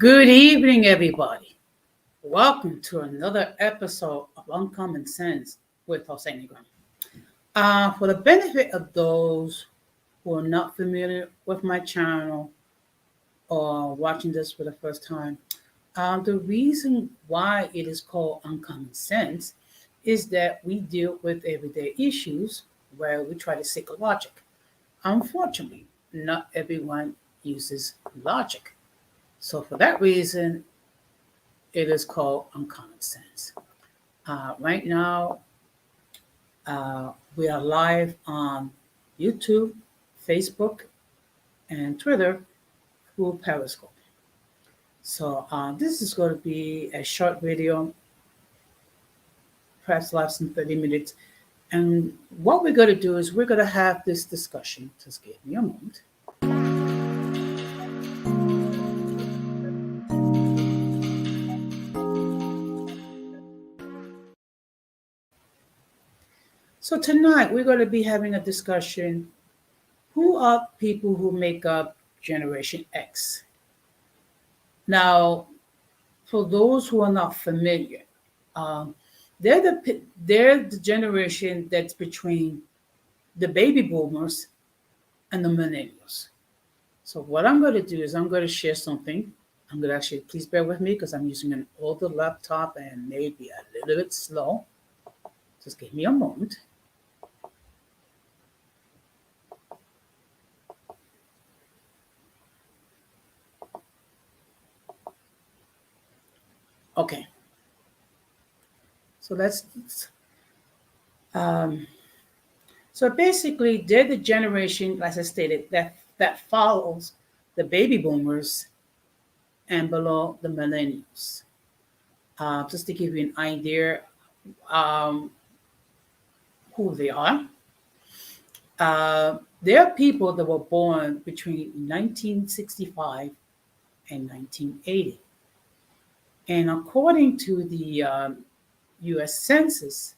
Good evening, everybody. Welcome to another episode of Uncommon Sense with Hossein Graham. For the benefit of those who are not familiar with my channel or watching this for the first time, the reason why it is called Uncommon Sense is that we deal with everyday issues where we try to seek logic. Unfortunately, not everyone uses logic. So for that reason, it is called Uncommon Sense. Right now, we are live on YouTube, Facebook, and Twitter through Periscope. So this is going to be a short video, perhaps less than 30 minutes. And what we're going to do is we're going to have this discussion. Just give me a moment. So tonight we're going to be having a discussion. Who are people who make up Generation X? Now, for those who are not familiar, um, they're the generation that's between the baby boomers and the millennials. So what I'm going to do is I'm going to share something. I'm going to actually, please bear with me because I'm using an older laptop and maybe a little bit slow. Just give me a moment. Okay. So let's um, so basically, they're the generation, as I stated, that follows the baby boomers and below the millennials. Just to give you an idea um, who they are. There are people that were born between 1965 and 1980. And according to the US Census,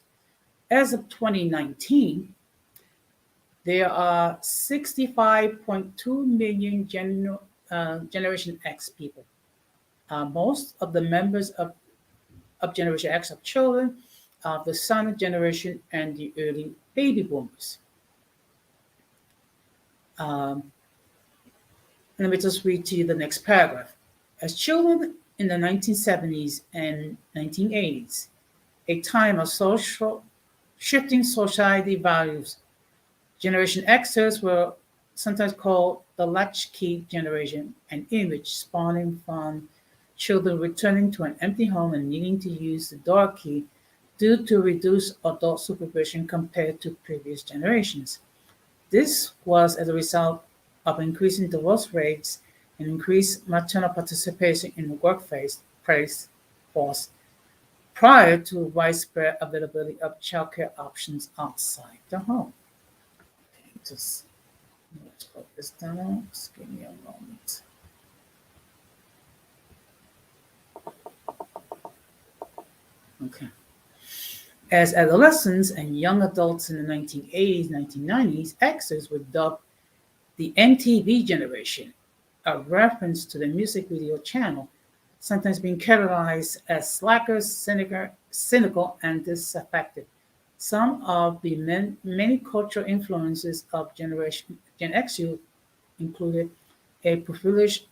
as of 2019, there are 65.2 million Generation X people. Most of the members of Generation X are children of the silent generation and the early baby boomers. Um, Let me just read to you the next paragraph. As children in the 1970s and 1980s, a time of social shifting society values, Generation Xers were sometimes called the latchkey generation, an image spawning from children returning to an empty home and needing to use the door key due to reduced adult supervision compared to previous generations. This was as a result of increasing divorce rates and increased maternal participation in the workforce prior to widespread availability of childcare options outside the home. Just let's put this down. Just give me a moment. Okay. As adolescents and young adults in the 1980s, 1990s, Xers were dubbed the MTV generation, a reference to the music video channel, sometimes being categorized as slackers, cynical, and disaffected. Some of the many cultural influences of Generation Gen X youth included a proliferation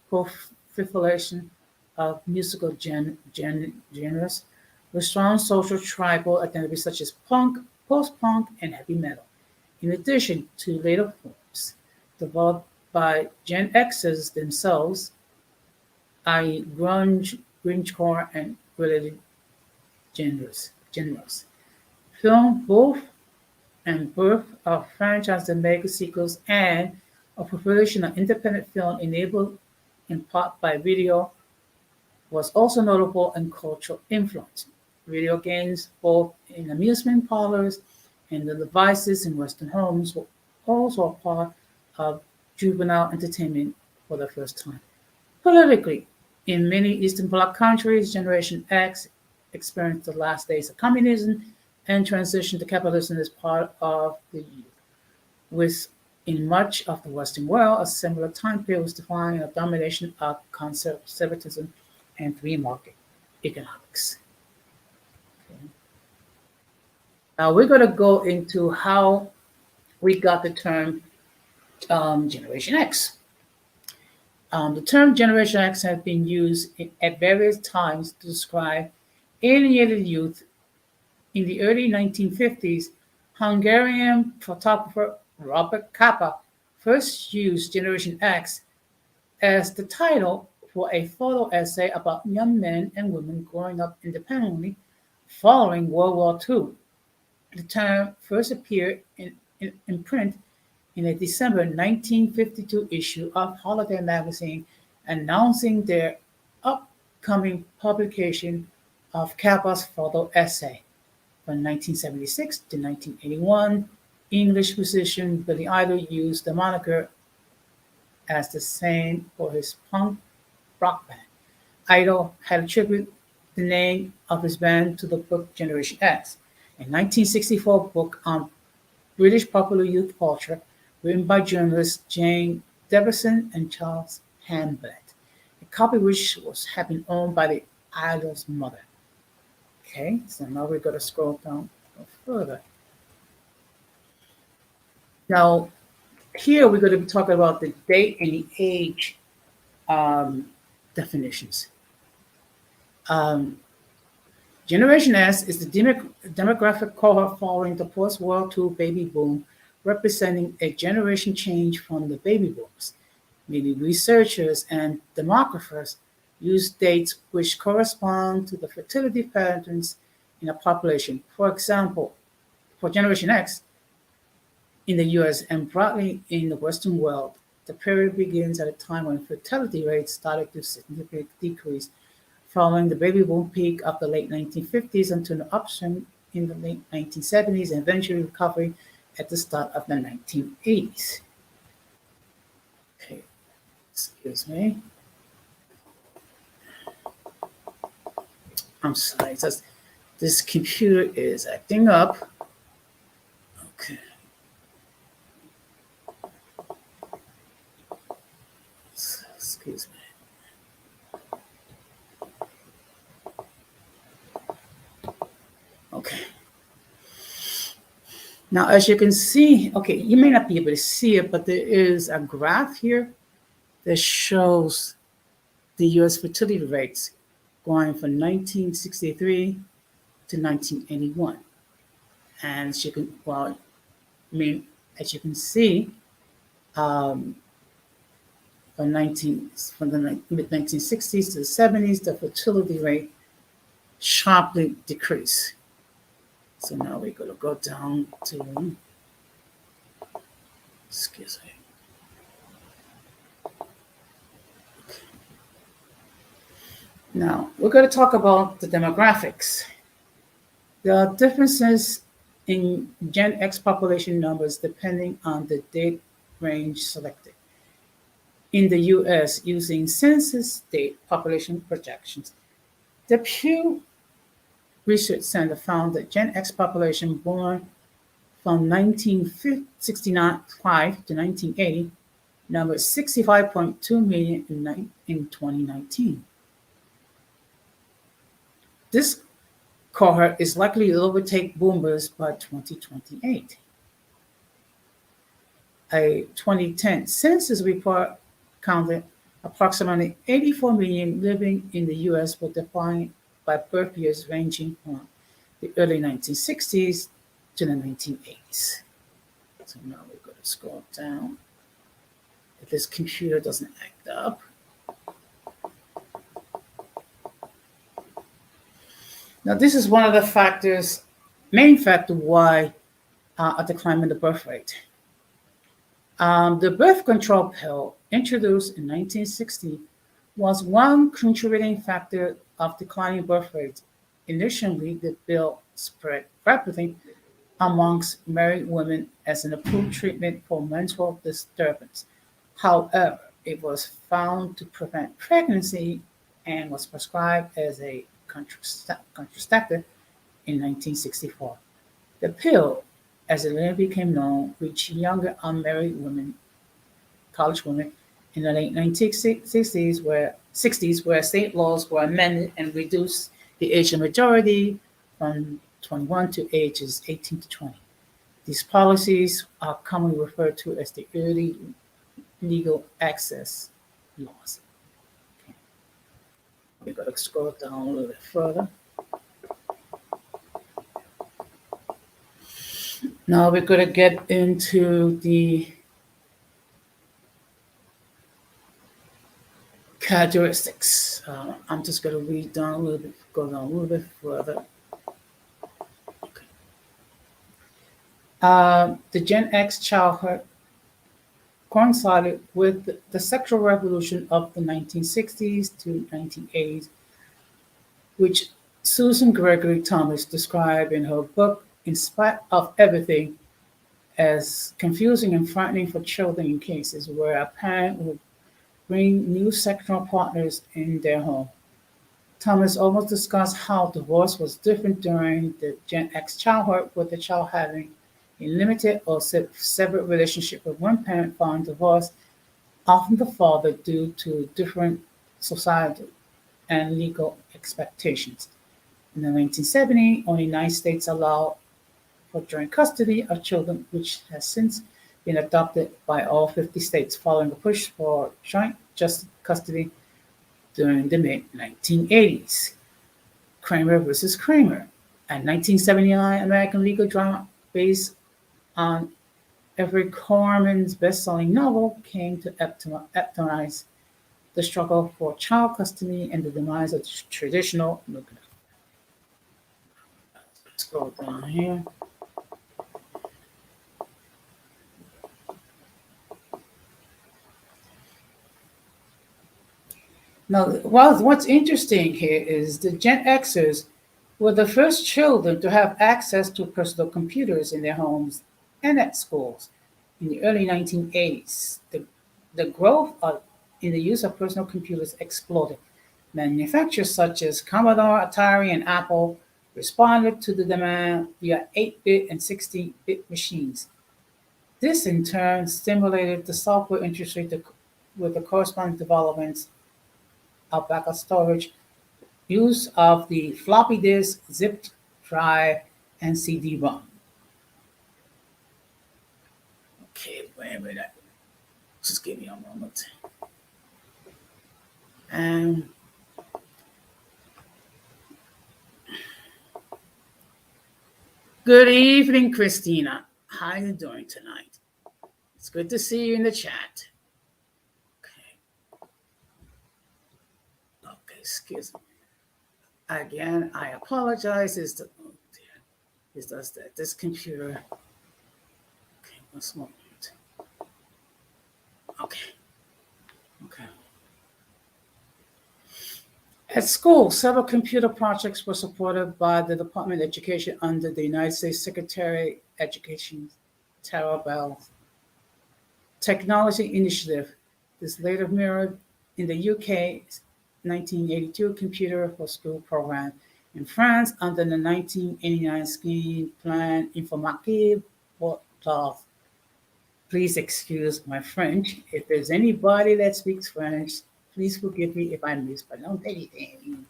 of musical genres with strong social tribal identities such as punk, post-punk, and heavy metal, in addition to later forms developed by Gen Xers themselves, i.e. grunge, grungecore, and related genres. Film both and birth of franchise and mega sequels and a proliferation of independent film enabled in part by video was also notable in cultural influence. Video games, both in amusement parlors and the devices in Western homes, were also a part of juvenile entertainment for the first time. Politically, in many Eastern Bloc countries, Generation X experienced the last days of communism and transition to capitalism as part of the youth. With in much of the Western world, a similar time period was defined of domination of conservatism and three, market economics. Okay. Now we're going to go into how we got the term Generation X. The term Generation X has been used at various times to describe alienated youth. In the early 1950s, Hungarian photographer Robert Capa first used Generation X as the title for a photo essay about young men and women growing up independently following World War II. The term first appeared in print in a December 1952 issue of Holiday magazine announcing their upcoming publication of Capa's photo essay. From 1976 to 1981, English musician Billy Idol used the moniker as the same for his punk rock band. Idol had attributed the name of his band to the book Generation X, a 1964 book on British popular youth culture written by journalists Jane Deverson and Charles Hamblet, a copy which had been owned by the Idol's mother. Okay, so now we're going to scroll down further. Now, here we're going to be talking about the date and the age definitions. Um, Generation S is the demographic cohort following the post-World II baby boom, representing a generation change from the baby boomers. Many researchers and demographers use dates which correspond to the fertility patterns in a population. For example, for Generation X, in the US and broadly in the Western world, the period begins at a time when fertility rates started to significantly decrease following the baby boom peak of the late 1950s until an upswing in the late 1970s and eventually recovery at the start of the 1980s. Okay, excuse me. I'm sorry, this computer is acting up. Okay. Excuse me. Okay. Now, as you can see, okay, you may not be able to see it, but there is a graph here that shows the US fertility rates going from 1963 to 1981. And as you can, well, I mean, as you can see, from the mid 1960s to the 70s, the fertility rate sharply decreased. So now we're going to go down to, excuse me. Now we're going to talk about the demographics. There are differences in Gen X population numbers depending on the date range selected. In the US, using census date population projections, the Pew Research Center found that Gen X population born from 1965 to 1980 numbered 65.2 million in 2019. This cohort is likely to overtake boomers by 2028. A 2010 census report counted approximately 84 million living in the US, but defined by birth years ranging from the early 1960s to the 1980s. So now we're going to scroll down. If this computer doesn't act up. Now, this is one of the factors, main factor why a decline in the birth rate. The birth control pill introduced in 1960 was one contributing factor of declining birth rates. Initially, the pill spread rapidly amongst married women as an approved treatment for menstrual disturbance. However, it was found to prevent pregnancy and was prescribed as a contraceptive in 1964. The pill, as it later became known, reached younger unmarried women, college women, in the late 1960s, where state laws were amended and reduced the age of majority from 21 to ages 18 to 20. These policies are commonly referred to as the early legal access laws. Okay. We're going to scroll down a little bit further. Now we're going to get into the characteristics. I'm just going to read down a little bit, go down a little bit further. Okay. The Gen X childhood coincided with the sexual revolution of the 1960s to 1980s, which Susan Gregory Thomas described in her book, In Spite of Everything, as confusing and frightening for children in cases where a parent would bring new sexual partners in their home. Thomas almost discussed how divorce was different during the Gen X childhood, with the child having a limited or separate relationship with one parent following divorce, often the father, due to different societal and legal expectations. In the 1970s, only 9 states allowed for joint custody of children, which has since been adopted by all 50 states following a push for joint custody during the mid-1980s. Kramer versus Kramer, a 1979 American legal drama based on Everett Corman's best-selling novel, came to epitomize the struggle for child custody and the demise of traditional nuclear. Scroll down here. Now, what's interesting here is the Gen Xers were the first children to have access to personal computers in their homes and at schools. In the early 1980s, the growth in the use of personal computers exploded. Manufacturers such as Commodore, Atari, and Apple responded to the demand via 8-bit and 16-bit machines. This in turn stimulated the software industry with the corresponding developments of backup storage, use of the floppy disk, zip drive, and CD-ROM. Okay, wait a minute. Just give me a moment. And good evening, Christina. How are you doing tonight? It's good to see you in the chat. Okay, excuse me. Again, I apologize. Is that this computer? Okay, what's wrong? Okay. At school, several computer projects were supported by the Department of Education under the United States Secretary of Education, Tara Bell's Technology Initiative. This later mirrored in the UK's 1982 Computer for School program. In France, under the 1989 scheme Plan Informatique pour tous. Please excuse my French. If there's anybody that speaks French, please forgive me if I mispronounce anything.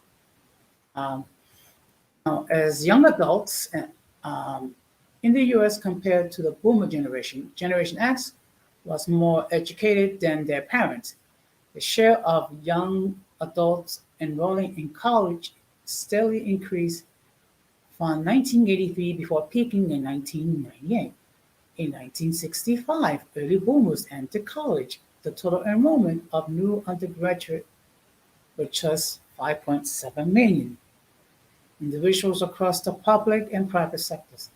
Now, as young adults in the US compared to the boomer generation, Generation X was more educated than their parents. The share of young adults enrolling in college steadily increased from 1983 before peaking in 1998. In 1965, early boomers entered college. The total enrollment of new undergraduates was just 5.7 million individuals across the public and private sectors.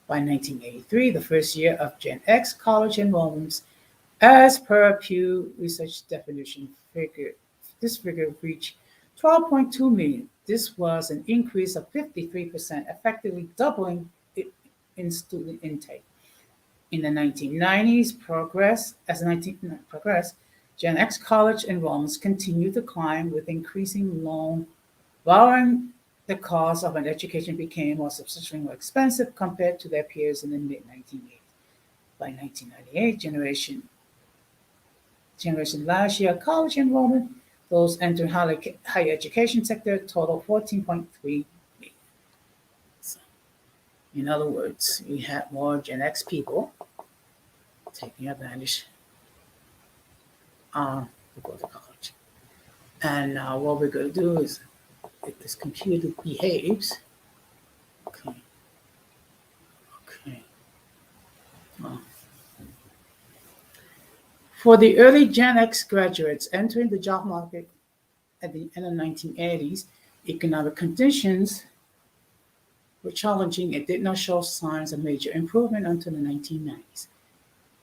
By 1983, the first year of Gen X college enrollments, as per Pew Research definition figure, this figure reached 12.2 million. This was an increase of 53%, effectively doubling it in student intake. In the 1990s, Gen X college enrollments continued to climb with increasing loan borrowing. The cost of an education became more substantially more expensive compared to their peers in the mid-1980s. By 1998, Generation generation last year, college enrollment, those entering higher education sector, total 14.3 million. So, in other words, we had more Gen X people taking advantage to go to college. And now what we're going to do is, if this computer behaves, okay, okay. Uh, for the early Gen X graduates entering the job market at the end of 1980s, economic conditions were challenging and did not show signs of major improvement until the 1990s.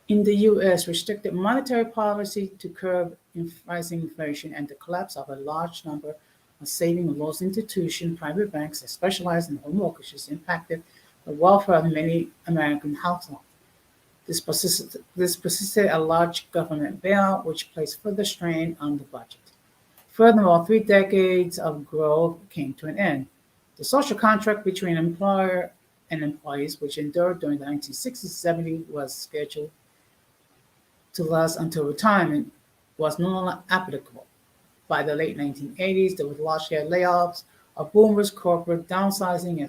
In the US, restricted monetary policy to curb rising inflation and the collapse of a large number of saving and loan institutions, private banks that specialize in home mortgages impacted the welfare of many American households. This persisted a large government bailout, which placed further strain on the budget. Furthermore, 3 decades of growth came to an end. The social contract between employer and employees, which endured during the 1960s-70s, was scheduled to last until retirement, was no longer applicable. By the late 1980s, there was large-scale layoffs of boomers, corporate downsizing,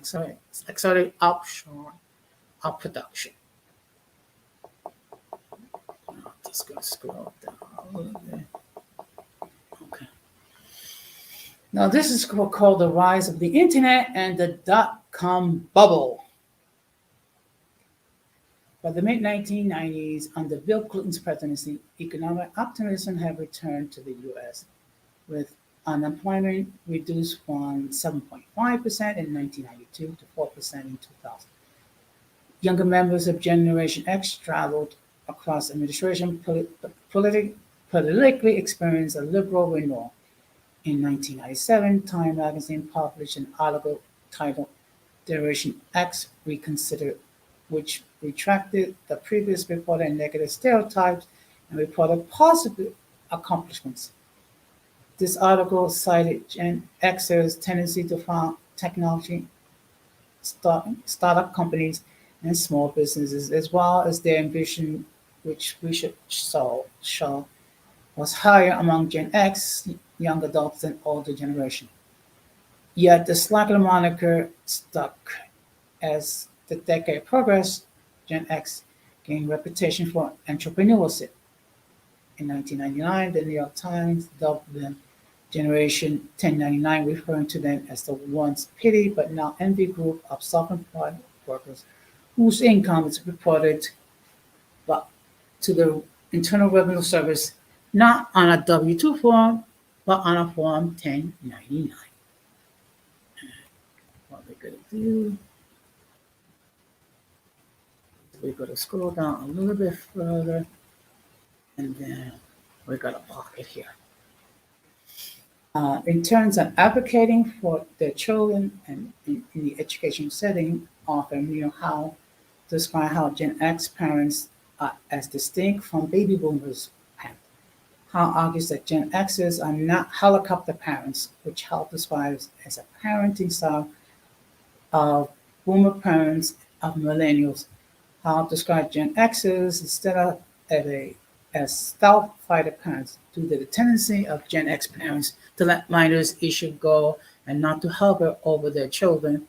accelerated offshore of production. I'm just going to scroll down a little bit. Okay. Now, this is called the rise of the internet and the dot-com bubble. By the mid-1990s, under Bill Clinton's presidency, economic optimism had returned to the U.S., with unemployment reduced from 7.5% in 1992 to 4% in 2000. Younger members of Generation X traveled across administration, politically experienced a liberal renewal. In 1997, Time magazine published an article titled Generation X Reconsidered, which retracted the previous reported negative stereotypes and reported positive accomplishments. This article cited Gen X's tendency to found technology startup companies and small businesses, as well as their ambition, which research saw was higher among Gen X young adults than older generation. Yet the slacker moniker stuck. As the decade progressed, Gen X gained reputation for entrepreneurship. In 1999, the New York Times dubbed them Generation 1099, referring to them as the once pitied but now envied group of self-employed workers whose income is reported but to the Internal Revenue Service not on a W-2 form, but on a Form 1099. What we're going to do, we're going to scroll down a little bit further, and then we're going to pocket here. In terms of advocating for their children and in the education setting, author Neil Howe described how Gen X parents are as distinct from baby boomers. Howe argues that Gen Xers are not helicopter parents, which Howe describes as a parenting style of boomer parents of millennials. Howe described Gen Xers instead of as stealth fighter parents due to the tendency of Gen X parents to let minors issue go and not to hover over their children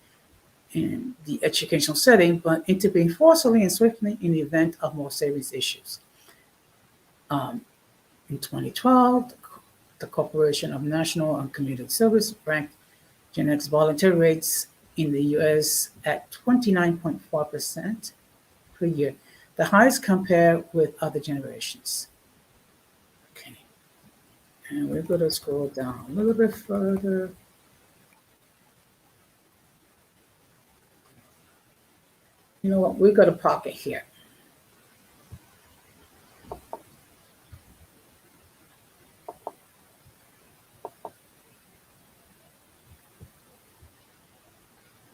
in the educational setting, but intervene forcefully and swiftly in the event of more serious issues. In 2012, the Corporation of National and Community Service ranked Gen X voluntary rates in the U.S. at 29.4% per year, the highest compared with other generations. Okay, and we're going to scroll down a little bit further. You know what? We're going to pocket here.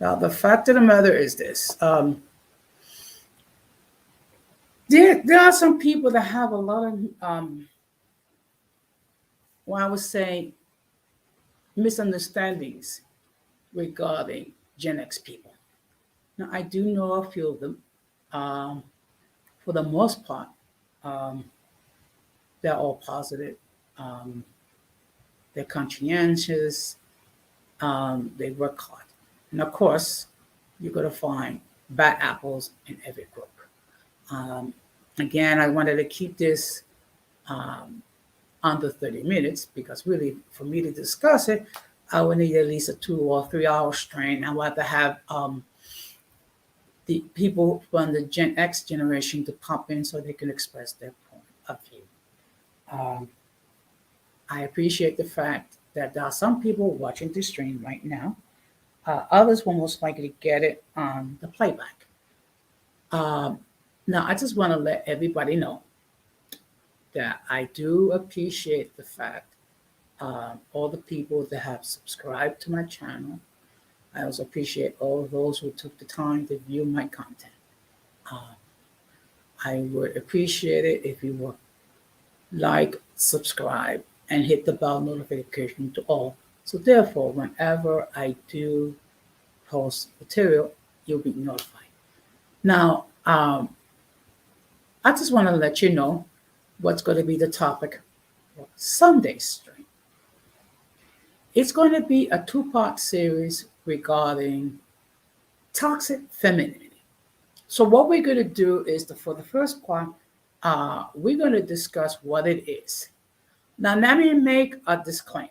Now, the fact of the matter is this. There are some people that have a lot of, I would say, misunderstandings regarding Gen X people. Now, I do know a few of them. For the most part, they're all positive. Um, they're conscientious. They work hard. And of course, you're going to find bad apples in every group. Um, Again, I wanted to keep this um, under 30 minutes because really, for me to discuss it, I would need at least a 2 or 3 hour strain. I want to have the people from the Gen X generation to pop in so they can express their point of view. Um, I appreciate the fact that there are some people watching the stream right now. Others will most likely get it on the playback. Um, Now, I just want to let everybody know that I do appreciate the fact all the people that have subscribed to my channel. I also appreciate all those who took the time to view my content. Uh, I would appreciate it if you would like, subscribe, and hit the bell notification to all. So therefore, whenever I do post material, you'll be notified. Now, I just want to let you know what's going to be the topic for Sunday's stream. It's going to be a two-part series regarding toxic femininity. So what we're going to do is, for the first part, we're going to discuss what it is. Now, let me make a disclaimer.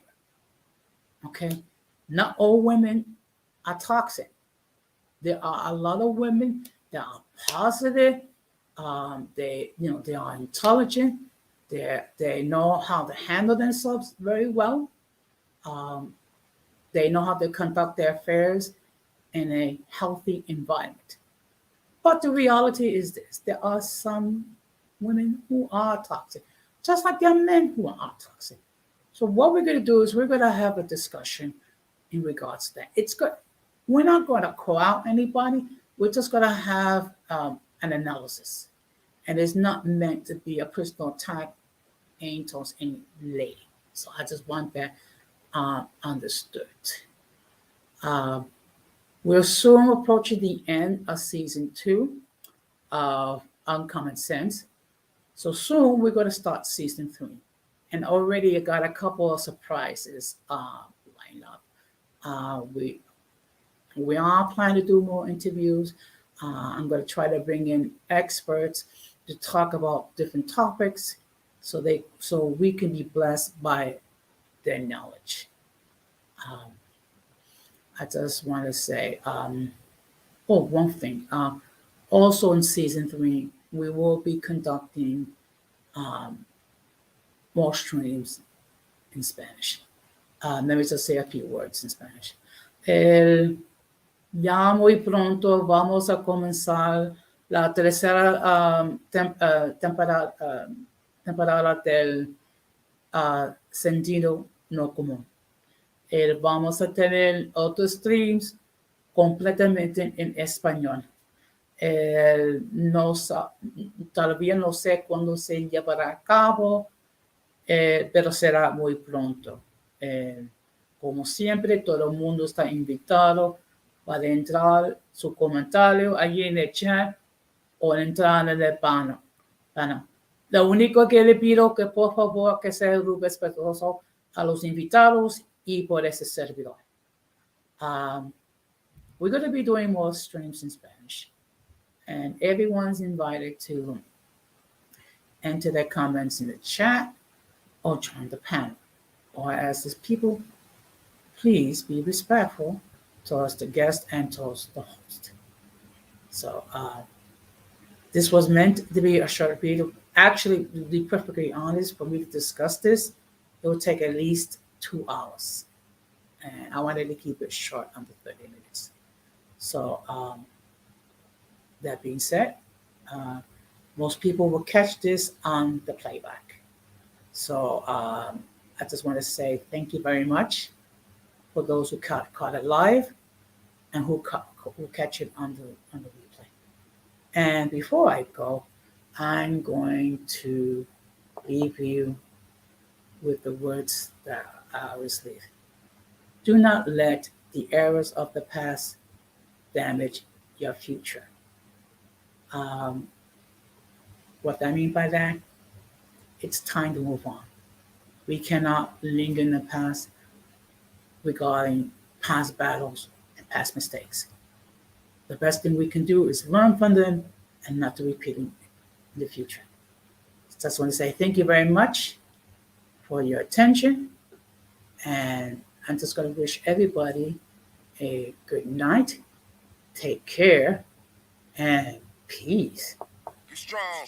Okay, not all women are toxic. There are a lot of women that are positive. They are intelligent. They know how to handle themselves very well. Um, they know how to conduct their affairs in a healthy environment. But the reality is this: there are some women who are toxic, just like there are men who are toxic. So what we're going to do is we're going to have a discussion in regards to that. It's good. We're not going to call out anybody. We're just going to have an analysis, and it's not meant to be a personal attack aimed towards any lady. So I just want that understood. Uh, we're soon approaching the end of season 2 of Uncommon Sense. So soon we're going to start season 3. And already I got a couple of surprises lined up. We are planning to do more interviews. I'm going to try to bring in experts to talk about different topics, so we can be blessed by their knowledge. Um, I just want to say, one thing. Also in season 3, we will be conducting um, more streams in Spanish. Let me just say a few words in Spanish. Ya muy pronto vamos a comenzar la tercera temporada del sentido no común. Vamos a tener otros streams completamente en español. No, todavía no sé cuándo se llevará a cabo, pero será muy pronto. Como siempre, todo el mundo está invitado para entrar su comentario allí en el chat o entrar en el panel. Lo único que le pido que por favor que sea respetuoso a los invitados y por ese servidor. We're going to be doing more streams in Spanish, and everyone's invited to enter their comments in the chat or join the panel. Or as these people, please be respectful towards the guest and towards the host. So this was meant to be a short video. Actually, to be perfectly honest, for me to discuss this, it will take at least 2 hours. And I wanted to keep it short, under 30 minutes. So that being said, most people will catch this on the playback. So I just want to say thank you very much for those who caught it live and who catch it on the replay. And before I go, I'm going to leave you with the words that I always leave. Do not let the errors of the past damage your future. What I mean by that It's time to move on. We cannot linger in the past regarding past battles and past mistakes. The best thing we can do is learn from them and not to repeat them in the future. Just want to say thank you very much for your attention. And I'm just going to wish everybody a good night. Take care and peace. You strong.